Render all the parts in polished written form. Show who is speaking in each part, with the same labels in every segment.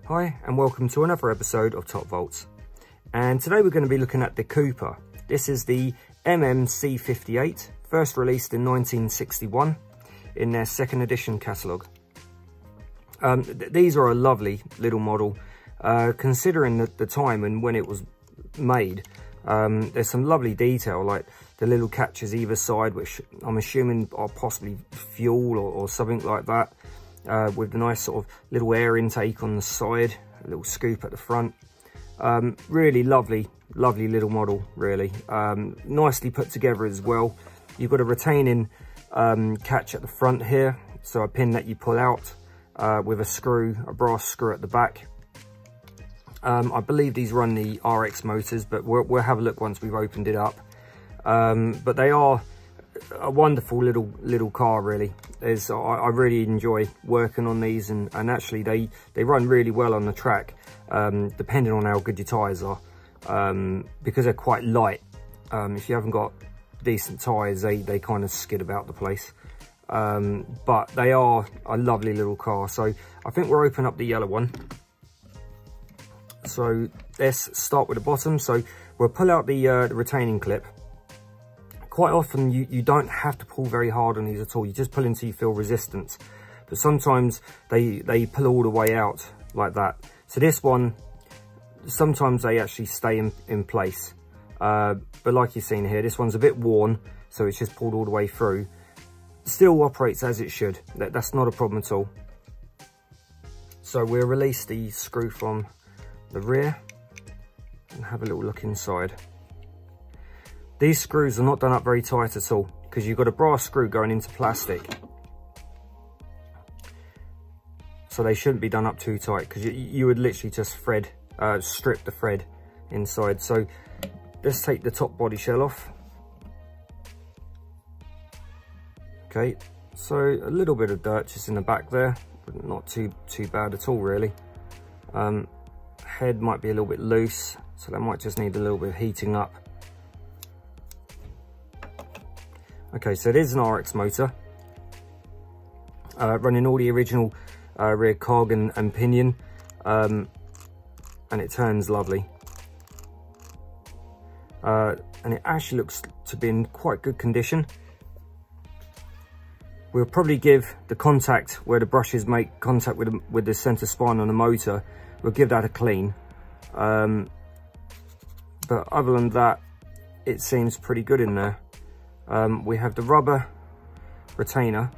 Speaker 1: Hi and welcome to another episode of Top Volts. And today we're going to be looking at the Cooper. This is the C58, first released in 1961 in their second edition catalogue. These are a lovely little model, considering the time and when it was made. There's some lovely detail, like the little catches either side, which I'm assuming are possibly fuel or something like that. With the nice sort of little air intake on the side, a little scoop at the front. Really lovely little model, really. Nicely put together as well. You've got a retaining catch at the front here, so a pin that you pull out with a brass screw at the back. I believe these run the RX motors, but we'll have a look once we've opened it up. But they are a wonderful little car, really. I really enjoy working on these, and actually they run really well on the track, depending on how good your tyres are, because they're quite light. If you haven't got decent tyres, they kind of skid about the place, but they are a lovely little car. So I think we'll open up the yellow one. So let's start with the bottom. So we'll pull out the retaining clip. Quite often you don't have to pull very hard on these at all. You just pull until you feel resistance. But sometimes they pull all the way out like that. So this one, sometimes they actually stay in place. But like you've seen here, this one's a bit worn, so it's just pulled all the way through. Still operates as it should. That's not a problem at all. So we'll release the screw from the rear and have a little look inside. These screws are not done up very tight at all, because you've got a brass screw going into plastic. So they shouldn't be done up too tight, because you would literally just strip the thread inside. So let's take the top body shell off. Okay, so a little bit of dirt just in the back there, but not too bad at all, really. Head might be a little bit loose, so that might just need a little bit of heating up. Okay, so it is an RX motor, running all the original rear cog and pinion, and it turns lovely. And it actually looks to be in quite good condition. We'll probably give the contact where the brushes make contact with the centre spine on the motor, we'll give that a clean. But other than that, it seems pretty good in there. We have the rubber retainer,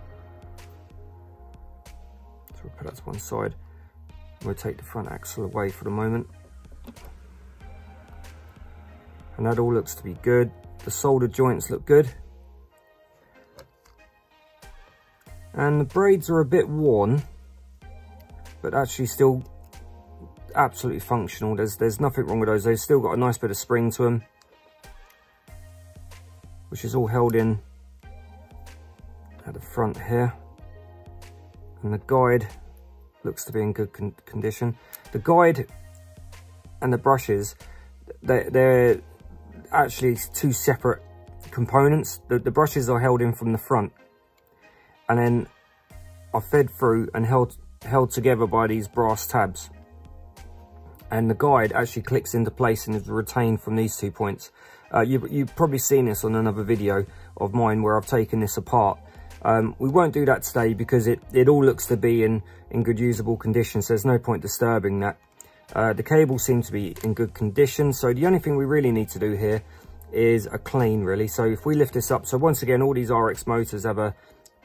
Speaker 1: so we'll put that to one side. We'll take the front axle away for the moment, and that all looks to be good. The solder joints look good, and the braids are a bit worn, but actually still absolutely functional. There's nothing wrong with those. They've still got a nice bit of spring to them, which is all held in at the front here. And the guide looks to be in good condition. The guide and the brushes, they're actually two separate components. The brushes are held in from the front, and then are fed through and held together by these brass tabs. And the guide actually clicks into place and is retained from these 2 points. You've probably seen this on another video of mine where I've taken this apart. We won't do that today because it all looks to be in good usable condition, so there's no point disturbing that. The cables seem to be in good condition, so the only thing we really need to do here is a clean, really. So if we lift this up, so once again, all these RX motors have a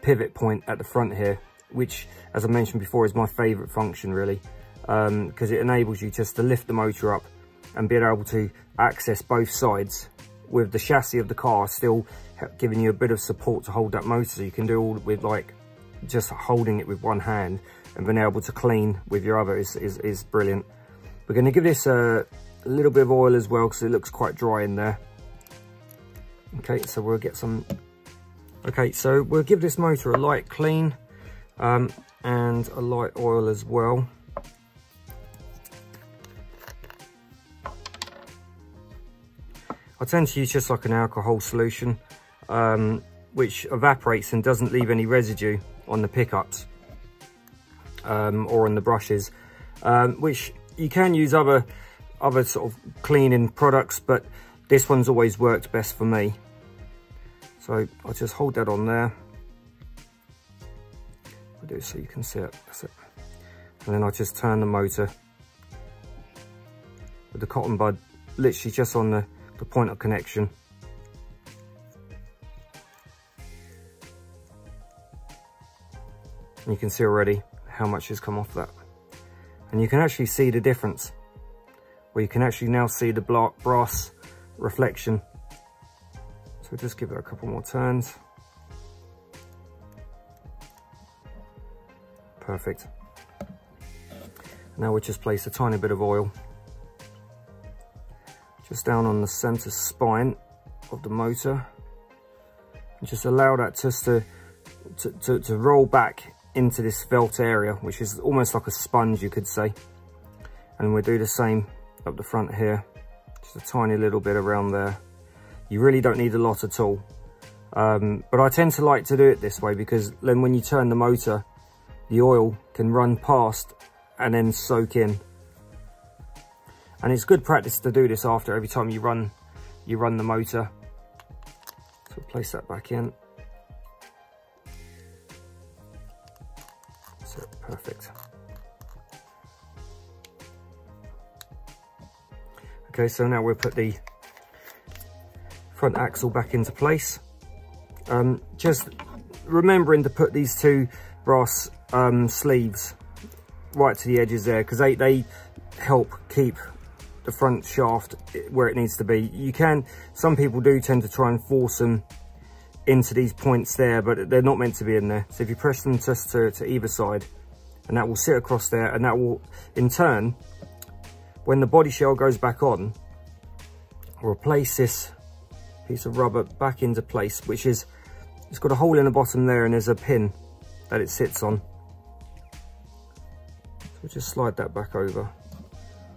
Speaker 1: pivot point at the front here, which, as I mentioned before, is my favourite function, really, because it enables you just to lift the motor up and be able to access both sides, with the chassis of the car still giving you a bit of support to hold that motor. So you can do all with like just holding it with one hand, and being able to clean with your other is brilliant. We're going to give this a little bit of oil as well, because it looks quite dry in there. Okay, so we'll get some. Okay, so we'll give this motor a light clean, and a light oil as well. I tend to use just like an alcohol solution, which evaporates and doesn't leave any residue on the pickups or on the brushes. which you can use other sort of cleaning products, but this one's always worked best for me. So I'll just hold that on there. I'll do it so you can see it. That's it. And then I'll just turn the motor with the cotton bud literally just on the point of connection. And you can see already how much has come off that. And you can actually see the difference, where you can actually now see the brass reflection. So just give it a couple more turns. Perfect. Now we'll just place a tiny bit of oil just down on the center spine of the motor, and just allow that just to roll back into this felt area, which is almost like a sponge, you could say. And we'll do the same up the front here, just a tiny little bit around there. You really don't need a lot at all, but I tend to like to do it this way because then when you turn the motor, the oil can run past and then soak in. And it's good practice to do this after every time you run the motor. So place that back in. That's it, perfect. Okay, so now we'll put the front axle back into place. Just remembering to put these two brass sleeves right to the edges there, because they help keep the front shaft where it needs to be. Some people do tend to try and force them into these points there, but they're not meant to be in there. So if you press them just to either side, and that will sit across there, and that will in turn, when the body shell goes back on, replace this piece of rubber back into place, which is, it's got a hole in the bottom there and there's a pin that it sits on. So just slide that back over.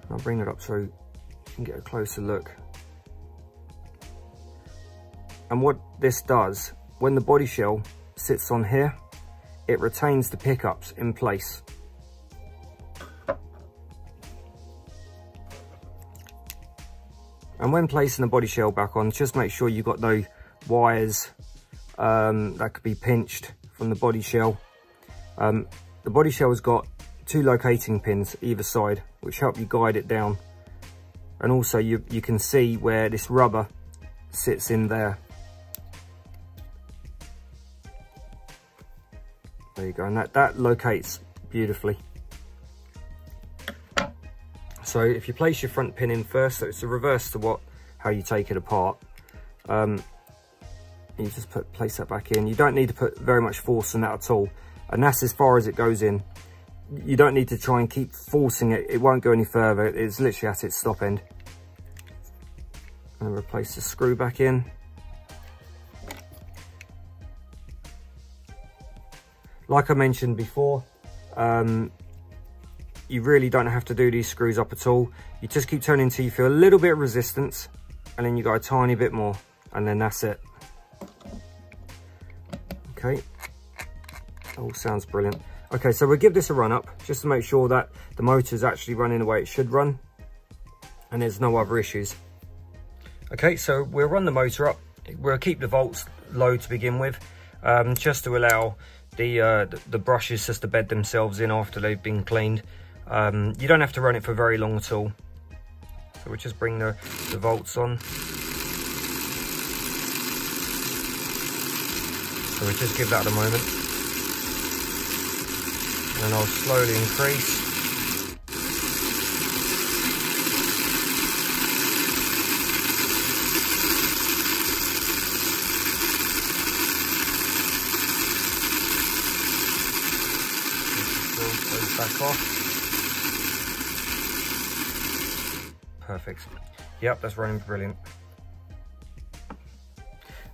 Speaker 1: I'll bring it up so you can get a closer look. And what this does, when the body shell sits on here, it retains the pickups in place. And when placing the body shell back on, just make sure you've got no wires that could be pinched from the body shell. The body shell has got 2 locating pins either side, which help you guide it down. And also you can see where this rubber sits in there. There you go, and that locates beautifully. So if you place your front pin in first, so it's the reverse to how you take it apart, you just place that back in. You don't need to put very much force on that at all, and that's as far as it goes in. You don't need to try and keep forcing it, it won't go any further. It's literally at its stop end. And replace the screw back in. Like I mentioned before, you really don't have to do these screws up at all. You just keep turning until you feel a little bit of resistance, and then you go a tiny bit more, and then that's it. Okay, all sounds brilliant. Okay, so we'll give this a run up just to make sure that the motor is actually running the way it should run and there's no other issues. Okay, so we'll run the motor up. We'll keep the volts low to begin with, just to allow the brushes just to bed themselves in after they've been cleaned. You don't have to run it for very long at all. So we'll just bring the volts on. So we'll just give that a moment. And I'll slowly increase. Back off. Perfect. Yep, that's running brilliant.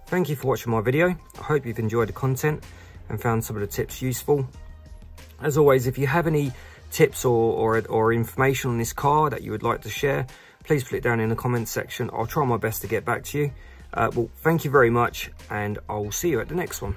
Speaker 1: Thank you for watching my video. I hope you've enjoyed the content and found some of the tips useful. As always, if you have any tips or information on this car that you would like to share, please put it down in the comments section. I'll try my best to get back to you. Well, thank you very much, and I'll see you at the next one.